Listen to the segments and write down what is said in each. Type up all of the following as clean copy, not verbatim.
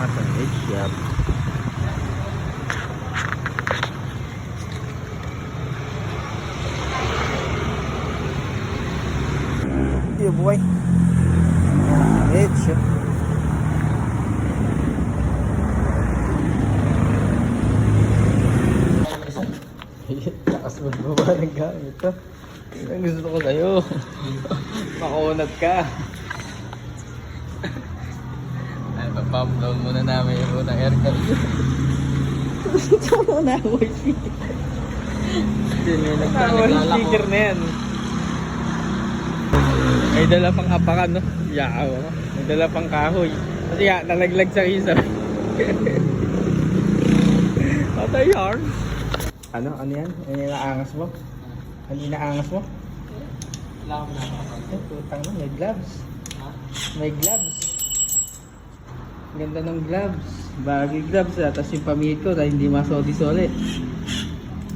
maangas ang edge. Yap. Hindi buhay. Edge. Lakas magbaba ng gamit to. Ang gusto ko sa'yo. Makunat ka. Ay, pa-pump down muna namin yung unang air conditioner. Gusto mo na voice speaker. Voice speaker na yan. May dala pang apakan, no? Yakaw ako. May dala pang kahoy. Kasi nga, nalaglag sa isa. Patay yarn. Ano yan? Ano yung naangas mo? Ano yung naangas mo? Wala akong nakakapag. Eh, putang na, may gloves. May gloves. Ganda ng gloves. Bagay gloves na. Tapos yung pamihit ko dahil hindi masodi-soli.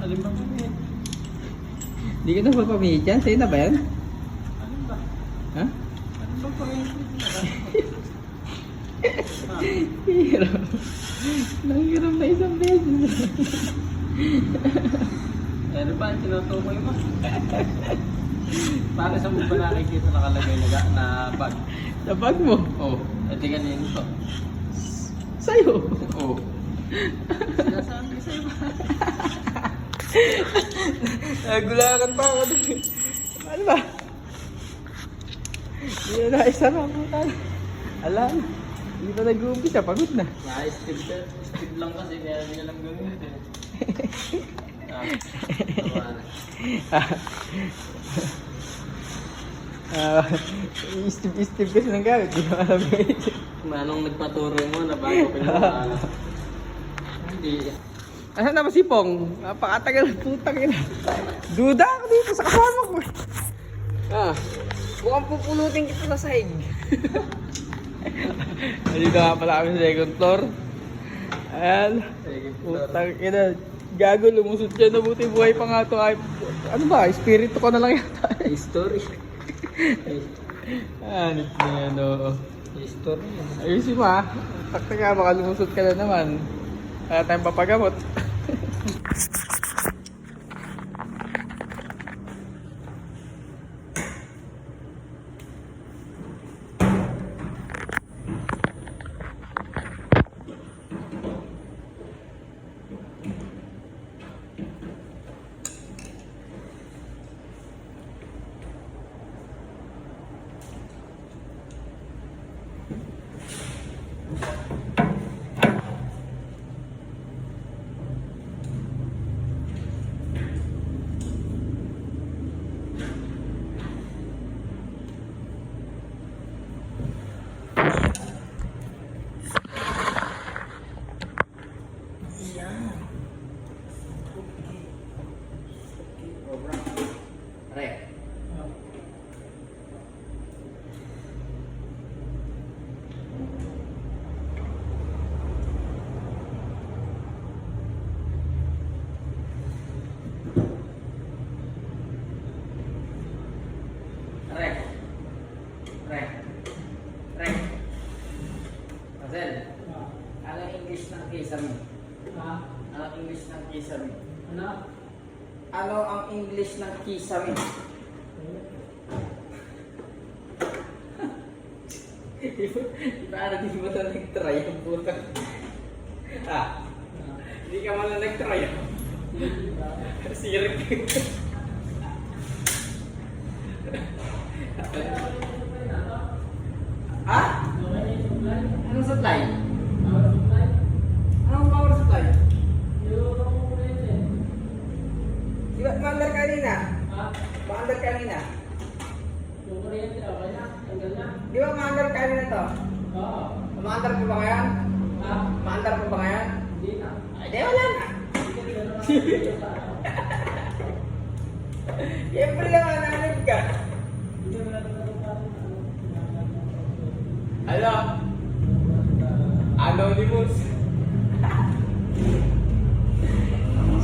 Alin bang pamihit? Hindi ka na ba pamihit yan? Sa'yo na ba yan? Alin ba? Ha? Alin bang pamihit? Hiram. Nanghiram na isang beses. Ano ba ang tinutukoy mo? Para sa mo ba nakikita nakalagay na bag? Sa bag mo? Oo. At di kanino to? Sa'yo? Oo. Sinasabi sa'yo ba? Nagulakan pa ako dun. Ano ba? Hindi na naisara ako. Alam. Hindi pa nag-uumpisa. Pagod na. Steve lang kasi kaya hindi alam gawin ito. Steve kasi ng gamit. Hindi ko alam gawin. Manong nagpaturo mo na bago pinag-aaral. Hindi. Asan na ba si Pong? Napakatagal ng putang ina. Duda ako dito sa kasama ko. Mukhang pupulutin kita sa sahig. Dito nga pala kami sa second floor. Ayan. Putang ina. Gago, lumusot dyan. Nabuti buhay pa nga ito. Ay, ano ba? Espiritu ko na lang yata. History. Anit na yan, oo. History. Ayusin mo ha. Takta ka, baka lumusot ka na naman. Kaya tayong papagamot. Anong English ng kisame? Ha? Anong English ng kisame? Ano? Ano ang English ng kisame? Para di mo na nag-try ang puta. Hindi ka man na nag-try. Sirik. Anong supply? Anong power supply? Di ba maandar kanina? Maandar kanina? Di ba maandar kanina to? Maandar pa ba ngayon? Maandar pa ba ngayon? Ay, di wala na. Siyempre lang nananag ka. Ano? Anonymous.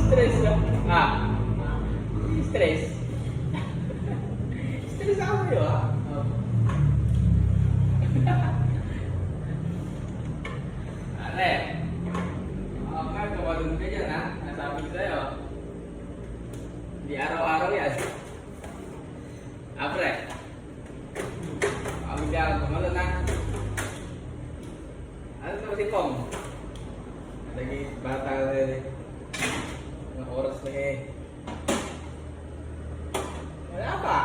Stress na. Stress. Stress ako yun ha? Pre, okay, tumalun ka dyan ha. Nasabi ko sa'yo. Hindi araw-araw yan. Pre, kami diyan tumalun ha. Ano ito si Pong? Lagi bata ka rin. Ang oras na eh. Wala pa.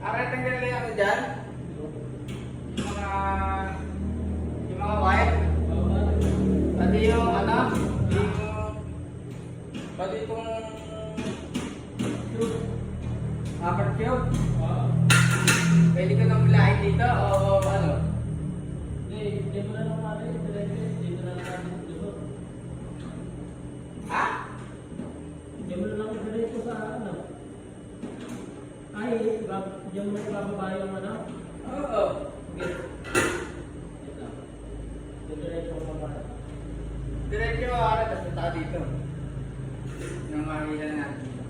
Aray, tanggalin ako dyan. Yung mga wire. Pati yung ano, pati itong cube. Apat cube. Pwede ko nang bilahin dito o ano? Hindi mo na lang natin. Dito na lang natin dito. Ha? Hindi mo na lang dito sa ano. Ay, diyan mo ibababa yung ano? Oo. Okay. Diretso mo ba? Diretso ako ara, tapos punta ka dito. Nang makikita natin dito.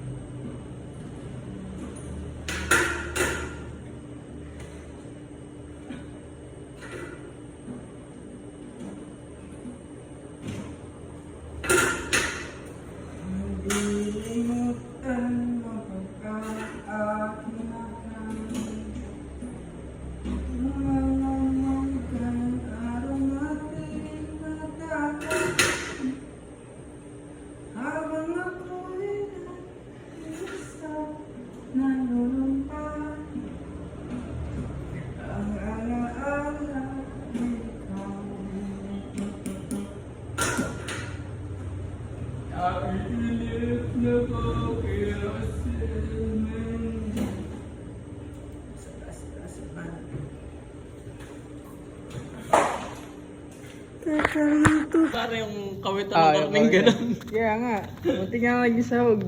Sarito. Para yung kawitan Ah, ng karning ganun. Kaya nga. Munti nga nagsahog.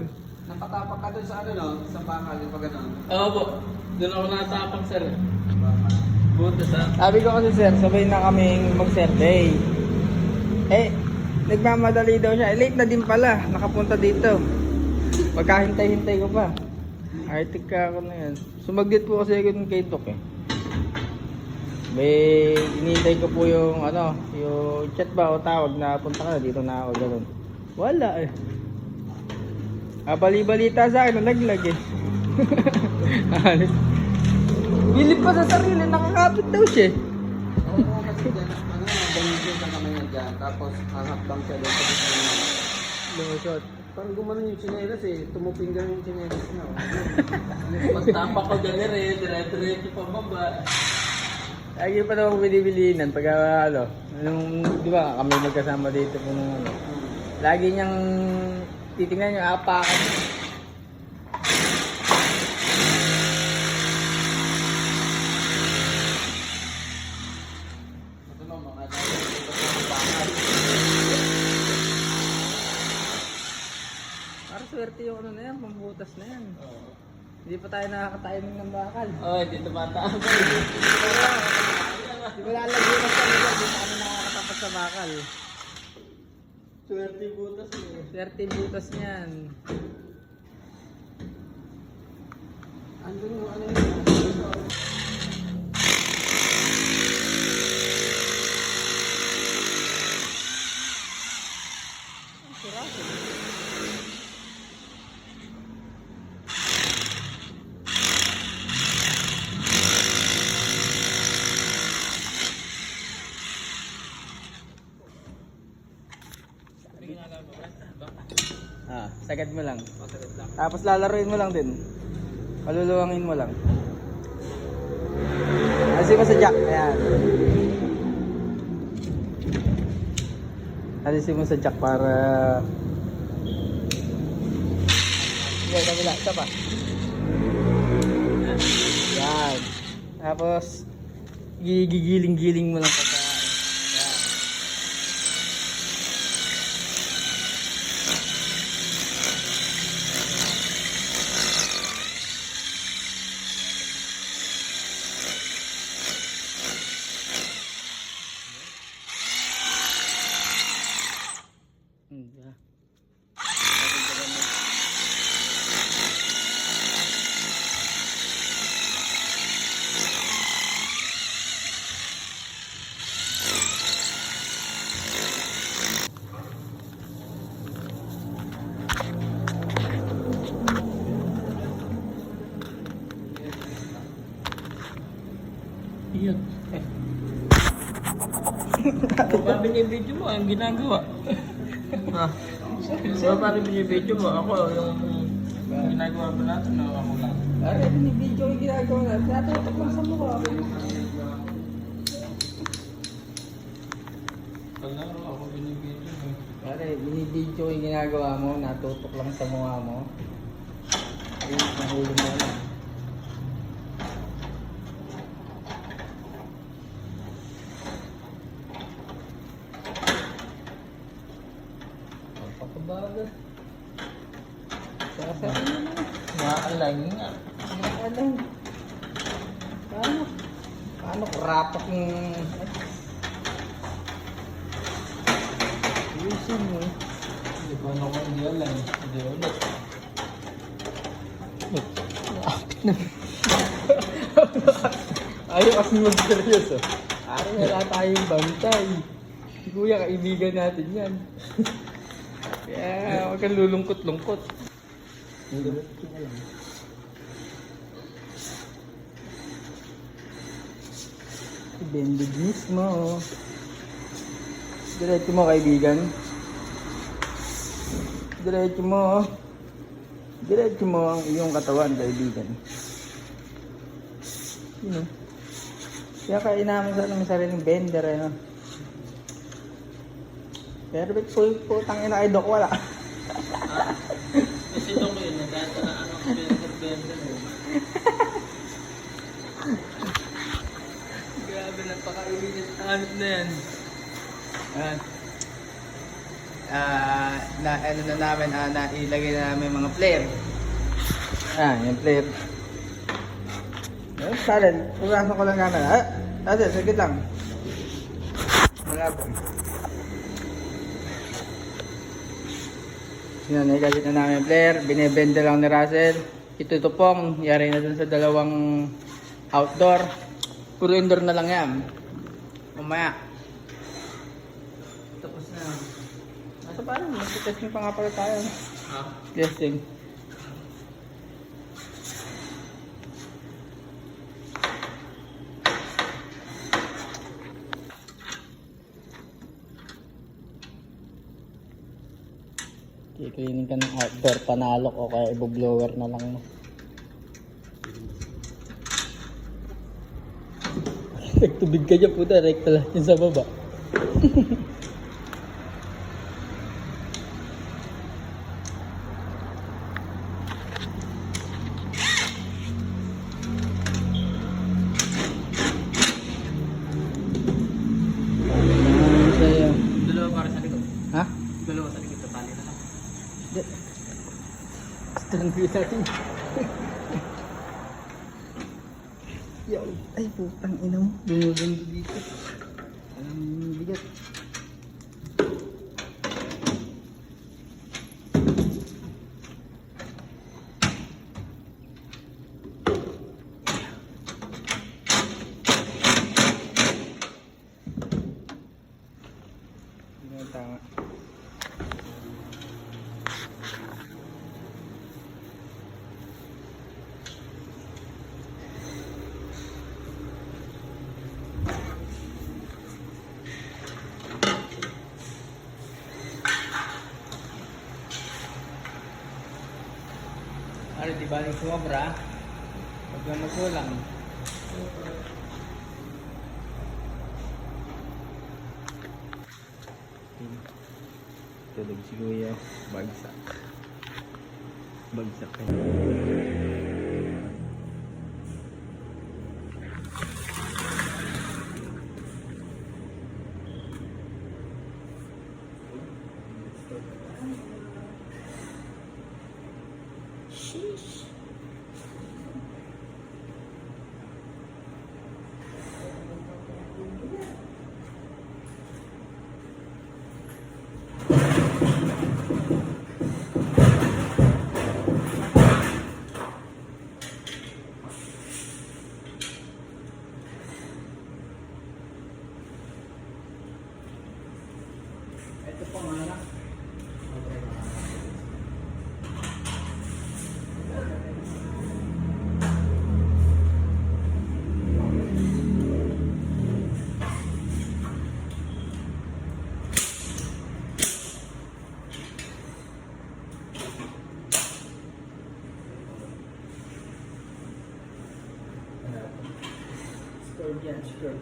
Napatapak ka doon sa ano, no? Sa bakal, yung pag gano'n. Oo po. Doon ako natapang sir. Butas ha. Sabi ko kasi sir, sabay na kaming mag-survey. Eh, nagmamadali daw siya. Eh, late na din pala. Nakapunta dito. Pagkahintay-hintay ko pa. Artig ka ako na yan. Sumaglit po kasi ako kay Tok eh. May inintay ko po yung ano, yung chat ba o tawag na punta ka na dito na ako gano'n. Wala eh. Bali-balita sa akin, nalaglag eh. Honest. Bilip pa sa sarili, nakakapit daw siya eh. Oo, kasi dyan, ano, bumigyan ka naman yan dyan. Tapos, hahakbang siya doon sa gusto niya. Lumusot. Parang gumanon yung chinelas eh. Tumuping ganun yung chinelas na. Pagtapak ko ganun eh. Dire-diretso pa baba. Lagi pa naman binibilinan pag ano, nung, di ba kami magkasama dito po nung ano. Lagi niyang titingnan yung apakan. Ito no, mga dito sa bakal. Para swerte yung ano na yan, pambutas na yan. Hindi pa tayo nakaka-timing ng bakal. Oo, hindi tumatama. Di ba lalagyan na sa nila, di pa kami nakakatapat sa bakal. Swerte butas eh. Swerte yung butas niyan. Andun yung ano yun. Sagad mo lang. Tapos lalaruin mo lang din. Paluluwangin mo lang. Alisin mo sa jack. Ayan. Alisin mo sa jack para... Yan, kabila. Isa pa. Yan. Tapos, gigigiling-giling mo lang pagka... Yan. Yeah. Iyan. Baka binibidyo mo, yung ginagawa. Ha? Baka binibidyo mo, ako yung ginagawa ba natin, no? Ako lang. Pare, binibidyo yung ginagawa na. Tinatatak lang sa mukha. Palaro, ako binibidyo mo. Pare, binibidyo yung ginagawa mo. Natutok lang sa mukha mo. Ayun, nahulog mo lang. Pagkabaga. Sasabi mo na. Nakakalang nga. Alam. Paano? Paano karapak yung... Ayusin mo. Hindi ko ano kung hindi alam. Hindi ulit. Ayaw kasi mag-seryoso. Parang wala tayong bantay. Si Kuya, kaibigan natin yan. Kaya huwag kang lulungkot-lungkot. Bendig mismo. Diretso mo, kaibigan. Diretso mo. Diretso mo ang iyong katawan, kaibigan. Yun o. Kaya kainaman sa ng sariling bender, ano. Pero ba't putang ina kay Doc, wala. Kasi ito ko yun, nagkata na ano, bender-bender mo. Grabe, napakainit. Hanap na yan. Ayan. Na ano na namin, na ilagay na namin mga player. Yung player. Salen, pumasok ko lang namin. Sagit lang. Wala po. Yan, nagalit na namin yung player. Binibenda lang ni Russell. Itutupong, yari na dun sa dalawang outdoor. Puro indoor na lang yan. Mamaya. Tapos na. Nasa parang, mag-testing pa nga pala tayo. Ha? Testing. I-cleaning ka ng outdoor, panalok o kaya i-blower na lang mo. Nagtubig ka dyan, puta, rekta lang yun sa baba. Dalawa para sa likod. Ha? Dalawa sa likod, tatali na lang. Hindi. Gusto lang ko natin. Ay, putang ina mo. Dumulong dito. Ang bigat. Tama. Ano, di ba yung sumobra? Huwag lang magkulang. Tulog si Kuya. Bagsak. Bagsak ka. Ito pa nga. Scored yan, scored.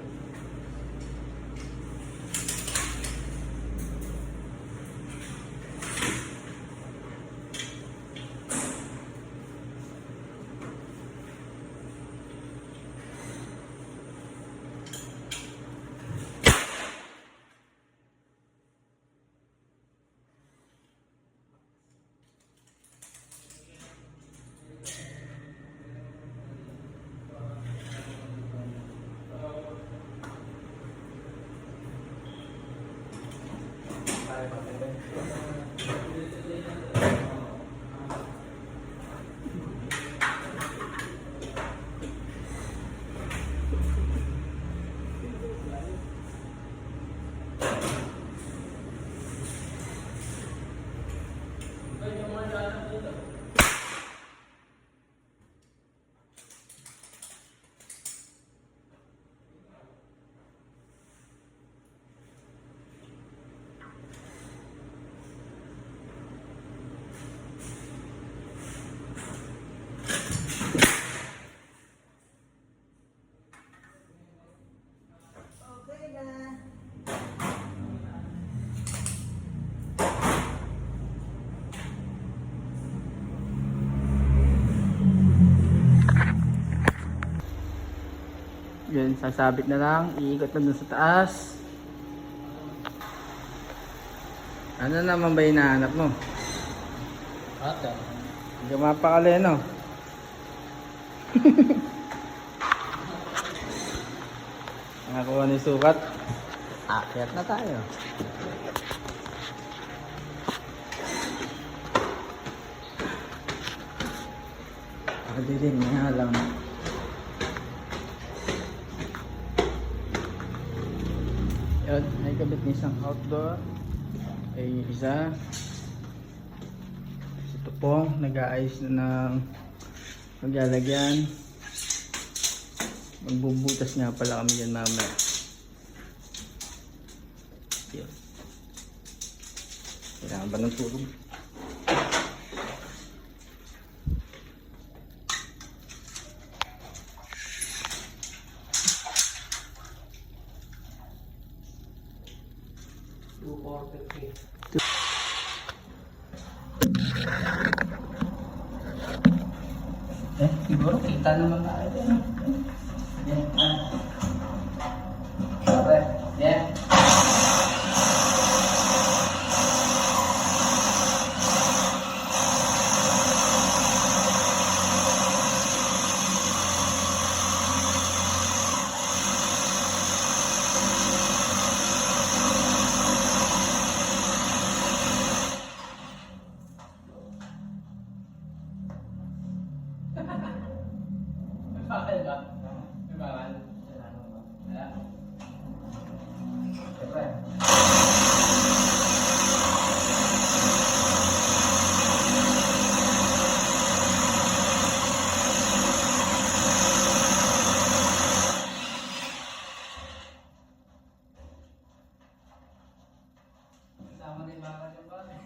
Yan, sasabit na lang, iikot lang dun sa taas. Ano naman ba hinahanap mo? Ata. Hindi ka mapakali, no? Nakakuha ni sukat. Akyat na tayo. Pwede din, nga lang. Yun, may kabit na isang outdoor. Ay isa. Ito po, nag-aayos na ng maglalagyan. Magbubutas nga pala kami yan mamaya. Yun. Kailangan ba ng tulog? Siguro kita naman tayo din. Yeah. Bakal ba? May bakal? Wala. Siyempre. Kasama na yung bakal yung bakal.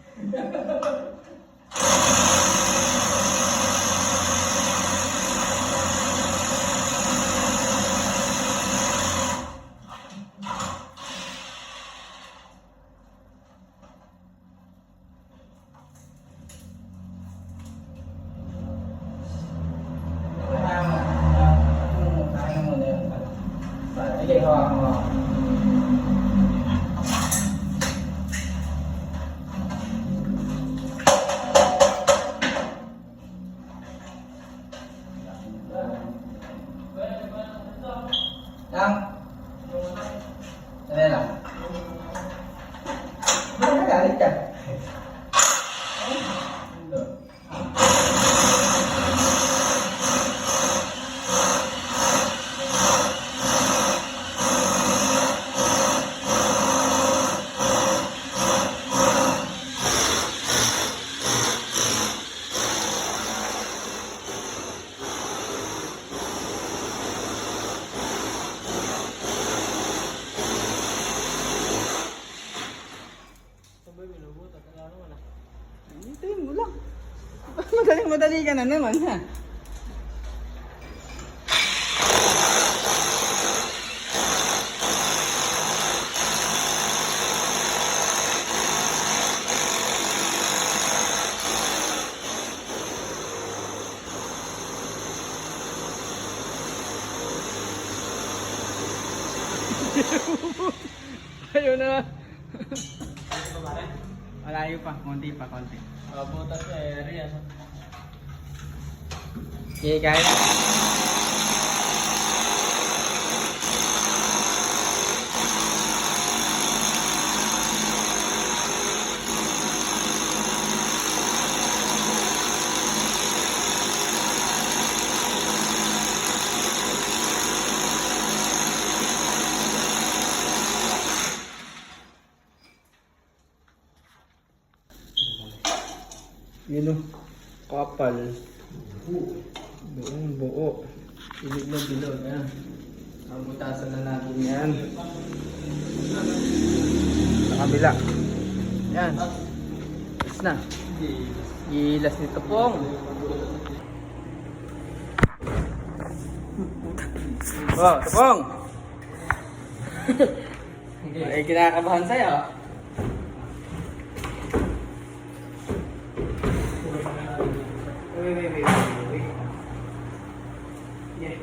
Lang. Dali lang. Bakit nagalit ka? Hintayin mo lang. Madali ka na naman, ha? Ayaw na. Malayo pa, konti pa, konti. Butas sa area. Okay, guys. Yun o, kapal. Buong buo. Ilig na bilog. Yan. Mabutasan na natin yan. Sa kabila. Yan. Tapos na. Ilas nito pong. Oh, Tupong! Ay, kinakabahan sa'yo. Wait. Yeah.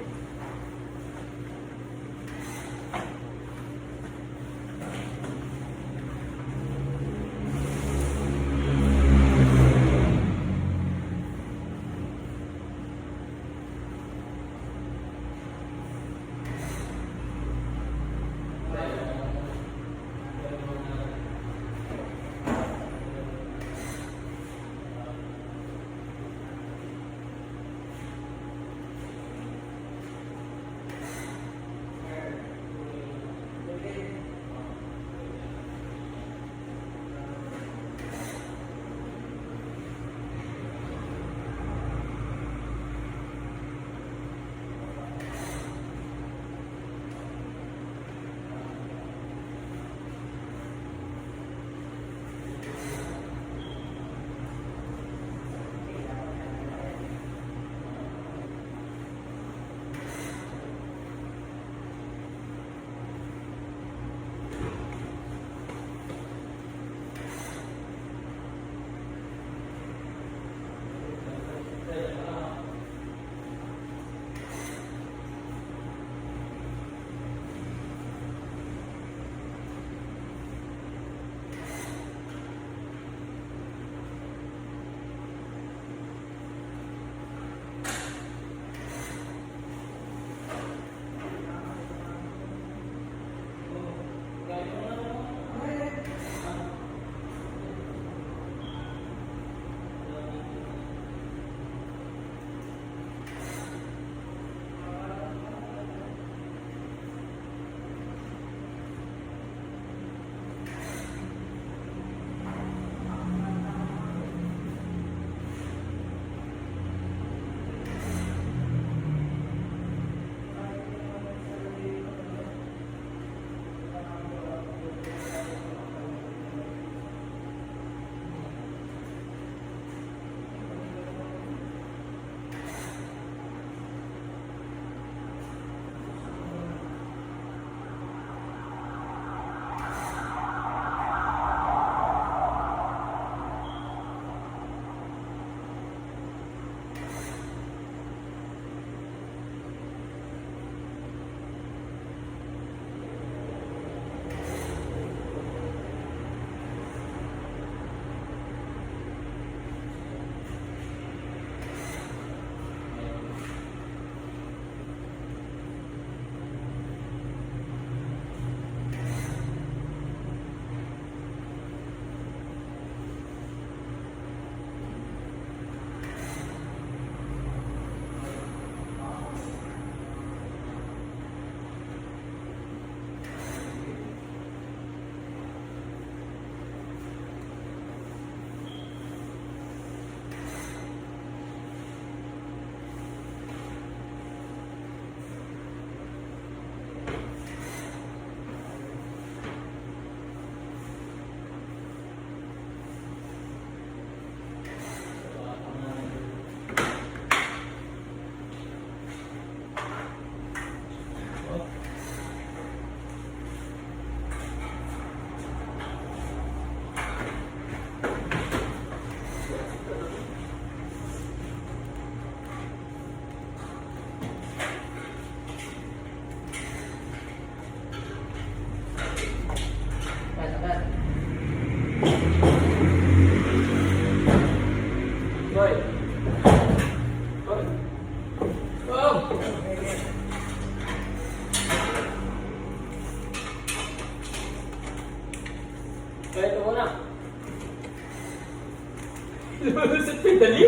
Dali.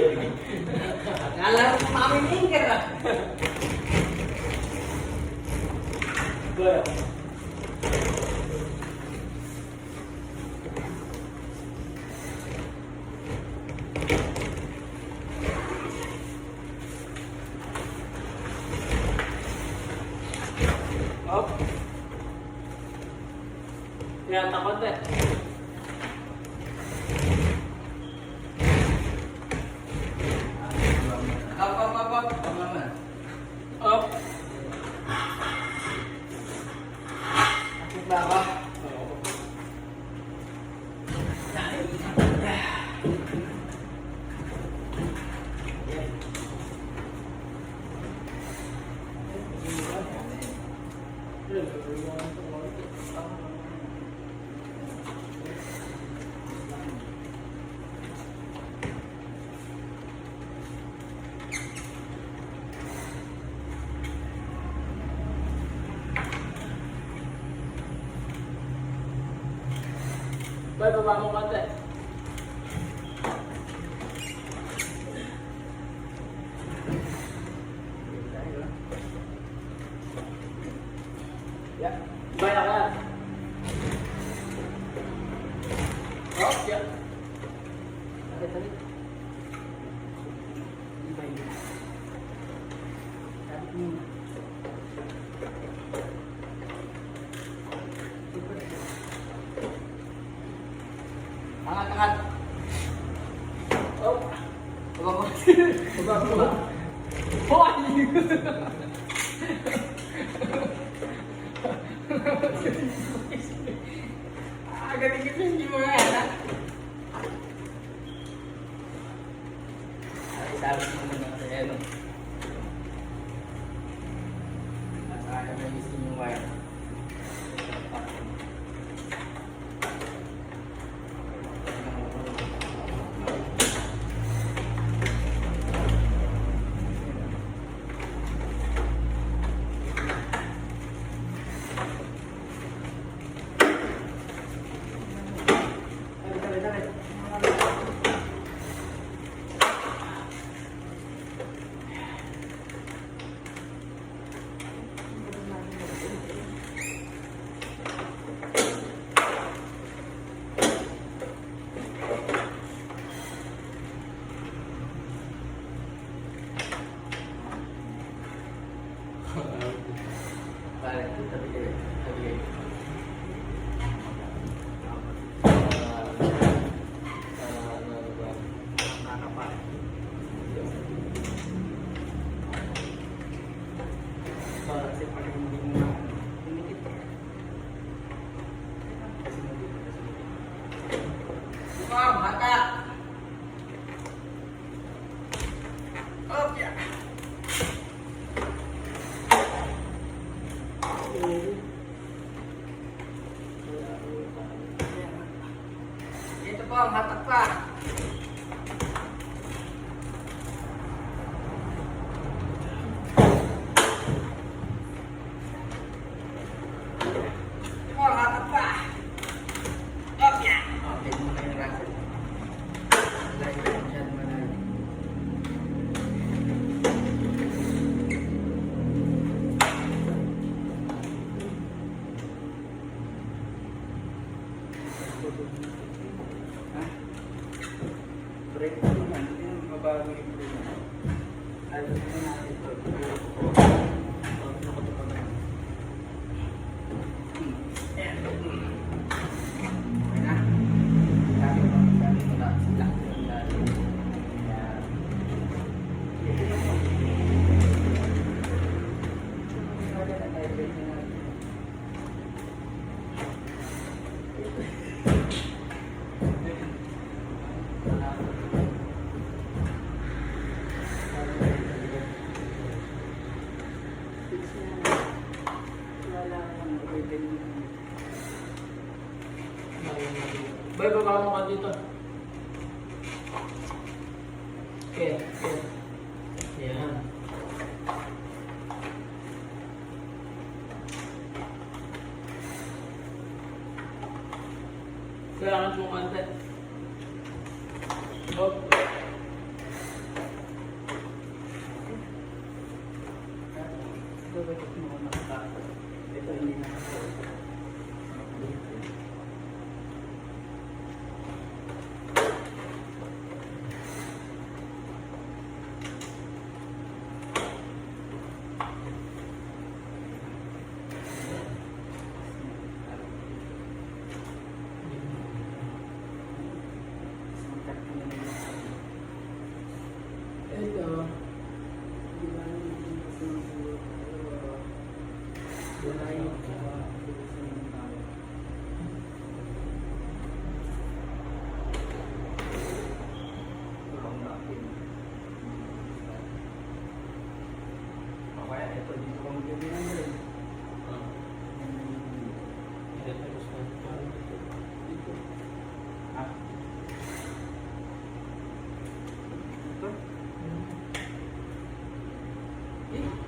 Akala ko mami maker ah. Well. Up. Kaya takot eh. Up. Up. Akit ba ako? Bay, baba mo konti. Yeah. Bay, lakad. Up, yeah. Tarik. Angat. Up. Baba mo. Baba mo. Hoy! Galing kita hindi mo nga yan, ha? Ay, sabi ko naman sa ano. Kaya may gusto yung wire. Pare, tabi kayo. Nakakapal. Kasi pag hindi mo pinikit. Bukang, mata! Okay. Ito po, hatak pa. Ito po, hatak pa. Okay. Okay, mo na yung racket. Lagi ko siya naman. Break mo naman. Ito yung mabago yung break. Alam mo natin ito. Nakuto pa na. Ayan. Okay na. Sabi mo na sila. Ayan. Bay, baba mo ka dito. Okay, okay. Yan. Kailangan mo konti. Up. Ito bakit mo nakatakas? Ito hindi nakatakas. Ito, di ba wala yung kaya ito dito ko magbibilang rin. Dito. Ah. Ito.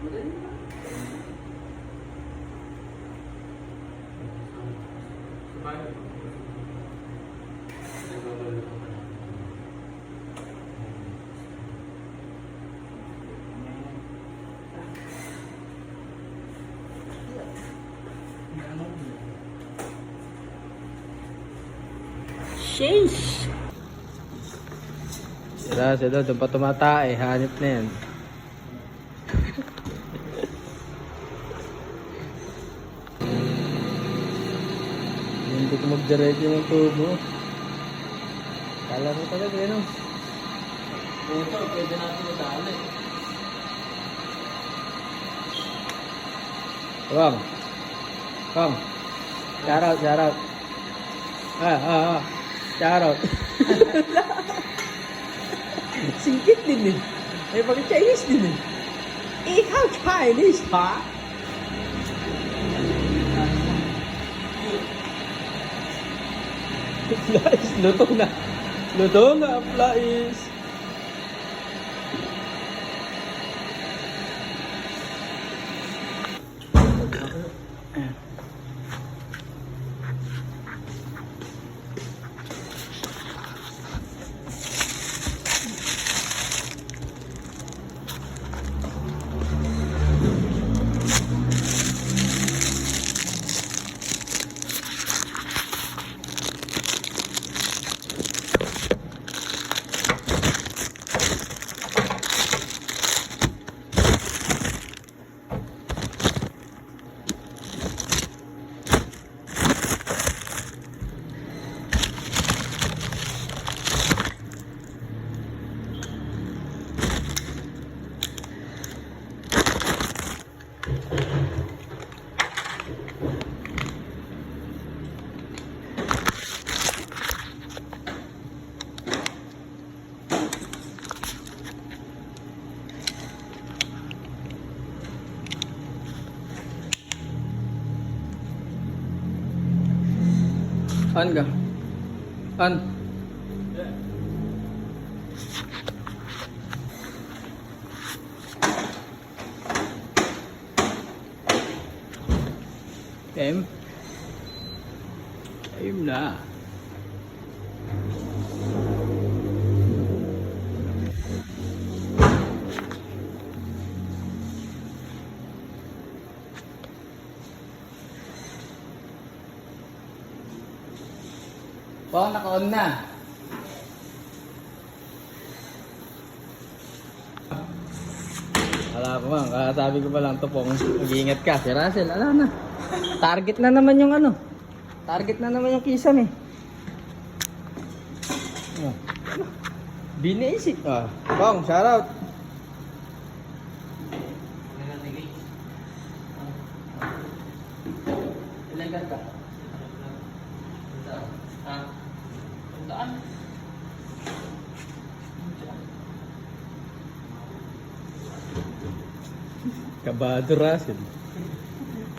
Madali na. Sheesh! Sila, doon pa tumatay. Hanip na yan. Hindi ko mag-diretso ng tubo. Kala ko talaga yun. Ito, pwede natin madali. Come. Come. Shout out, shout out. Shout out. Singkit din eh. May pag-Chinese din eh. Ikaw Chinese ha? Flies, luto na. Luto na, flies. On ka. On. Em. Em na. Oh, naka-on na. Wala ko man, sabi ko pa lang Tupong, mag-iingat ka. Si Russell, ala na. Target na naman yung ano. Target na naman yung kisam eh. Oh. Biniisip. Ah, Pong, shout out. Ilan ka? Tandaan. Kabado Russell.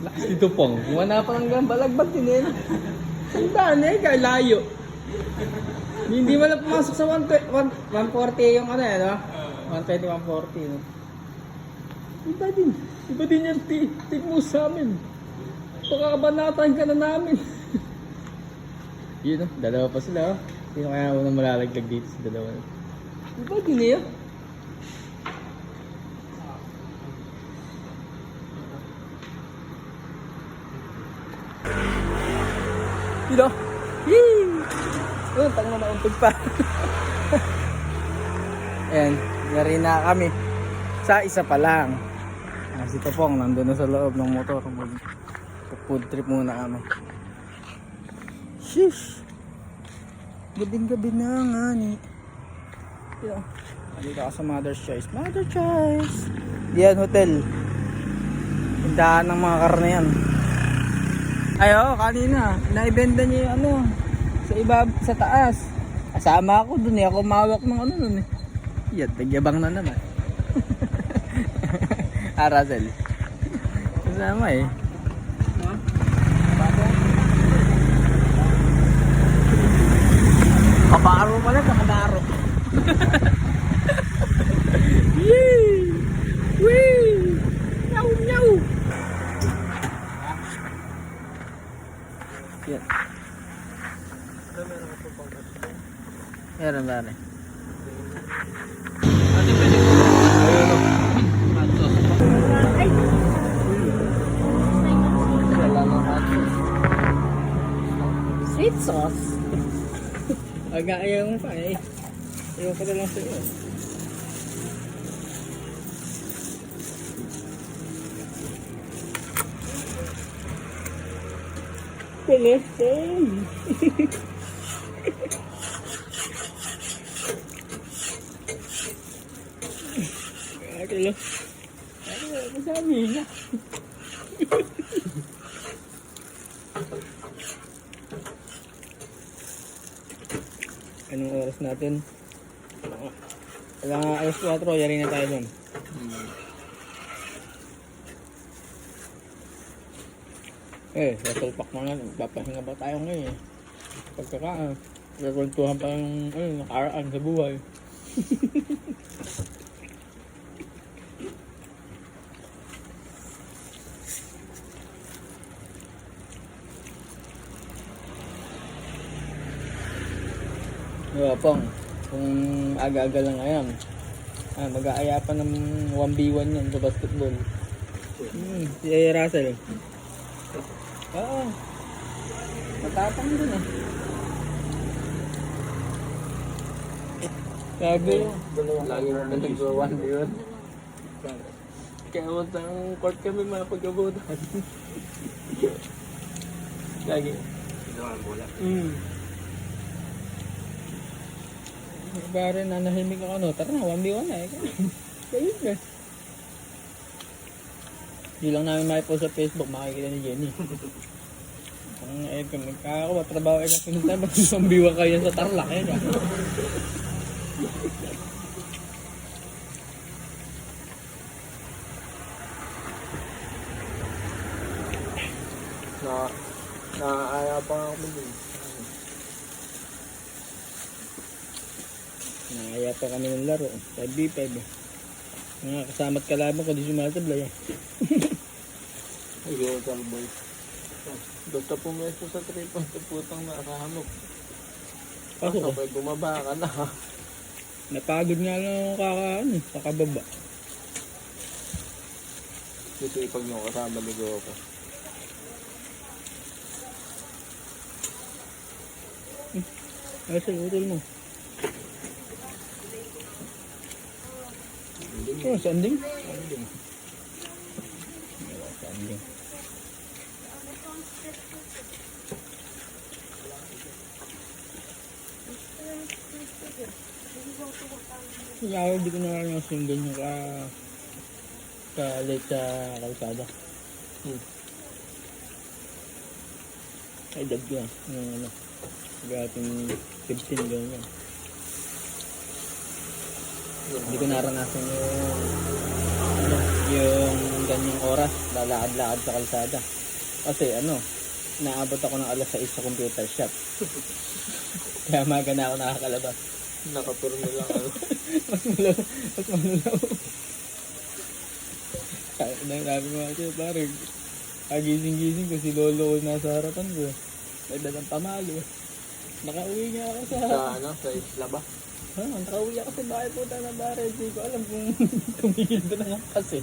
Lakas ni Tupong. Wala pa hanggang balagbag din eh. Ang daan eh, kaya layo. Hindi mo lang pumasok sa 140 yung ano eh, no? 120, 140. No? Iba din. Iba din yung tip mo sa amin. Pakakabanatan ka na namin. Yun, dalawa pa sila. Sino kaya unang malalaglag dito sa dalawa? Iba din eh. Yun o. Yee! Yun, tango na umpig pa. Ayan, yari na kami. Sa isa pa lang. Si Topong nandun na sa loob ng motor. Food trip muna kami. Sheesh! Gabing-gabi na nga ni. Yun. Dito ako sa Mother's Choice. Mother's Choice! Yan, hotel. Tindahan ng mga karne yan. Ayo, kanina. Naibenta niya yung ano. Sa iba, sa taas. Kasama ako dun eh. Ako mawak ng ano nun eh. Yan, tagyabang na naman. Russell. Kasama eh. Kabaro pala, kabaro. Yee! Wee! Nyaw, nyaw! Yan. Meron ba rin? Sweet sauce. Ayaw mo pa eh. Ayaw ko na lang sa'yo. Telefon. Ano sabi niya? Anong oras natin? Kailangan alas 4, yari na tayo dun. Natalpak na nga, papahinga ba tayo ngayon eh. Pagkakaan, kwentuhan pa yung nakaraan sa buhay. Diba pong, kung aga-aga lang ngayon, mag-aaya pa ng 1v1 yan sa basketball. Si Russell. Oo. Matapang dun eh. Sabi yun. Lagi mo na nag-1 yun. Kaya matang court kami mga pag-abutan. Lagi. Ito ang bola. Bari na nahimik ako no. Tara na, 1v1 na eh. Kayos ba? Hindi lang namin makipost sa Facebook, makikita ni Jenny. Kung magkakawa, trabaho ka pinunta, mag-1v1 kayo sa Tarlac eh. Naaaya pa nga ako din. Naaya pa kami ng laro. 5v5 eh. Mga kasama't kalaban ko di sumasablay eh. Ay, gawin boy. Basta pumesto sa 3 points, putang nakahamok. Pasok ko. Sabay bumaba ka na ha. Napagod nga lang ako kakababa. Sisipag nyo kasama ligo ako. Ay, sa utol mo. Oh, sanding? Sanding. Sanding. Kaya hindi ko na lang yung ganyan ka late sa kalsada. Ay, dad ko yan. Ano. Gating 15 ganyan. Hindi ko naranasan yung ganyang oras lalakad-lakad sa kalsada. Kasi naabot ako ng alas 6 sa computer shop. Kaya maga na ako nakakalabas. Nakapurno lang ako. Mas malalaw. Kaya nabi mo kasi parang gising-gising ko si Lolo ko nasa harapan ko. May dalang pamalo. Nakauwi niya ako Sa isla ba? Nakauwi ako sa bahay po na bare. Hindi ko alam kung tumigil ba na kasi.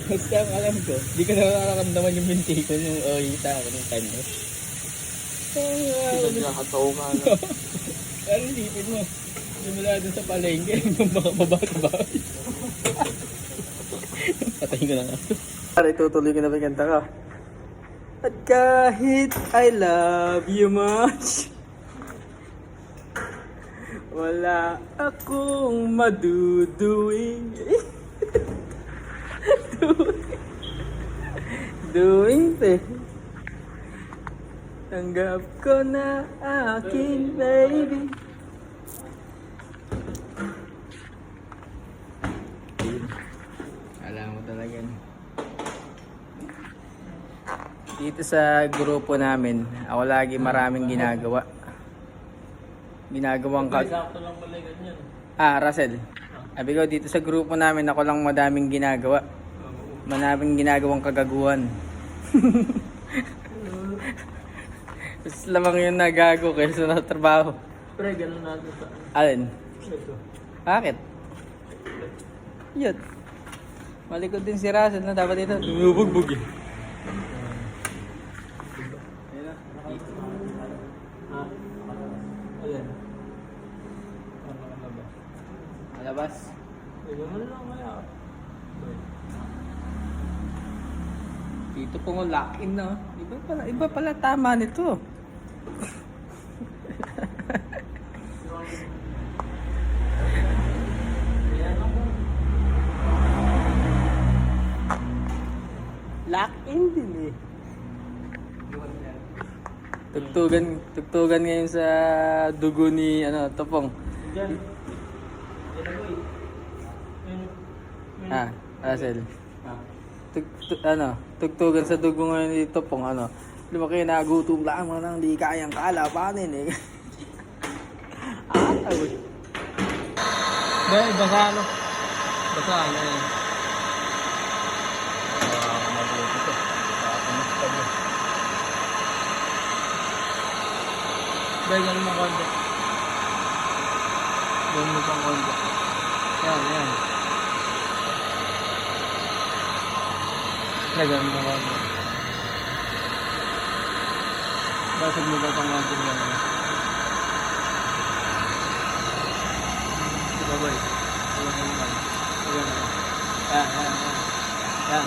Basta ang alam ko, di ko na nararamdaman yung binti ko nung kita ako nung time mo. Nakatawa ka na. Pero isipin mo, simula dun sa palengke, mga babae. Patayin ko na nga. Para itutuloy ko na ba yung kanta ka? At kahit I love you much, wala akong maduduing. Doing te. Tanggap ko na akin, baby. Alam mo talaga. Dito sa grupo namin, ako lagi maraming ginagawa. Ginagawang Sakto lang pala ganyan. Russell. Sabi ko, dito sa grupo namin, ako lang madaming ginagawa. Madaming ginagawang kagaguhan. Mas lamang yung nagago kaysa na trabaho. Pre, ganun natin sa... Alin? Ito. Bakit? Yun. Malikot din si Russell na dapat ito. Tumubugbog eh. Ha? Ayan. Ano ba? Malabas. Ganun lang kaya. Dito po nga lock in na. Iba pala tama nito. Lock in din eh. Tugtugan ngayon sa dugo ni Topong. Diyan. Russell. Tugtugan sa dugo ngayon ni Topong lumaki na gutom lang mo nang di kayang kalabanin eh. Awit. Dahil basa ano? Basa ano yun? Mabuti to. Dahil ganun mo konti. Ganun mo pang konti. Yan. Dahil ganun mo konti. Basag mo ba pang konti ganun? Babay. Yan.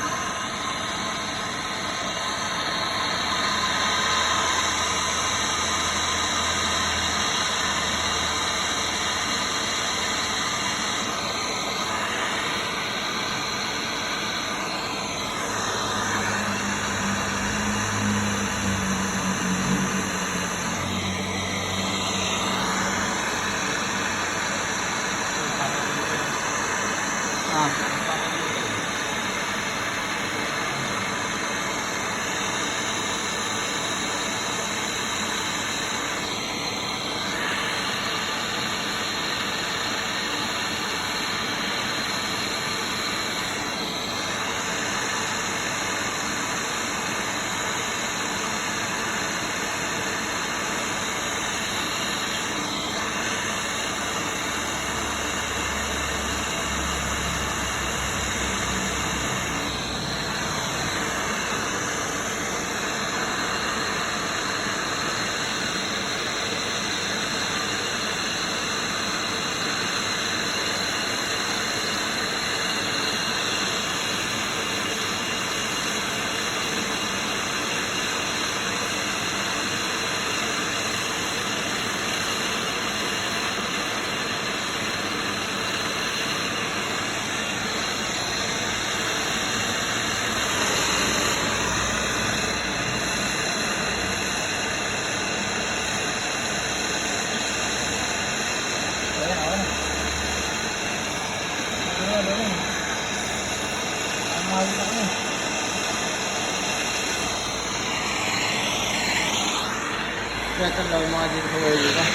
Kaya lang mga din sa wali ka.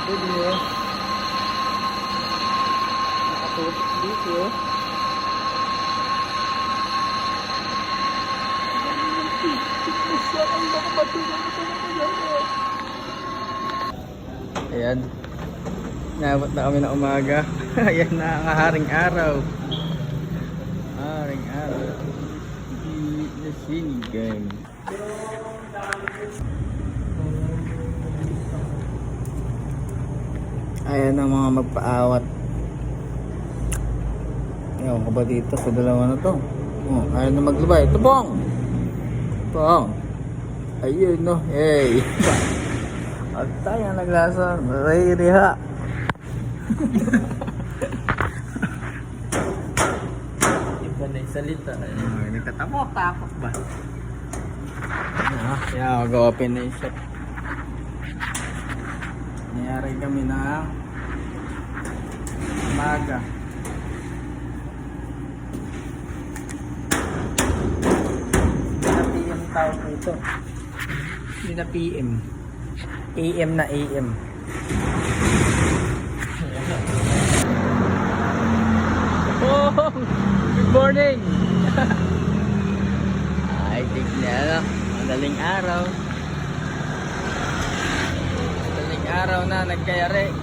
Video. Nakatutok dito. Ayan. Nabot na kami na umaga. Ayan na ang haring araw. Haring araw. The sinigang. Ayan ang mga magpaawat. Ewan ko ba dito sa dalawa na to? Oh, ayaw na maglubay. Ito bong! Bong! Ayun no. Hey! At tayo naglasa. Riha. Iba na yung salita. Nagtatapok-tapok ba? Kaya mag-open na yung shop. Nangyari kami na umaga. Hindi na PM tawag nito. Hindi na PM. AM na AM. Oh! Good morning! Ay, tignan. Madaling araw. Madaling araw na nagkayari.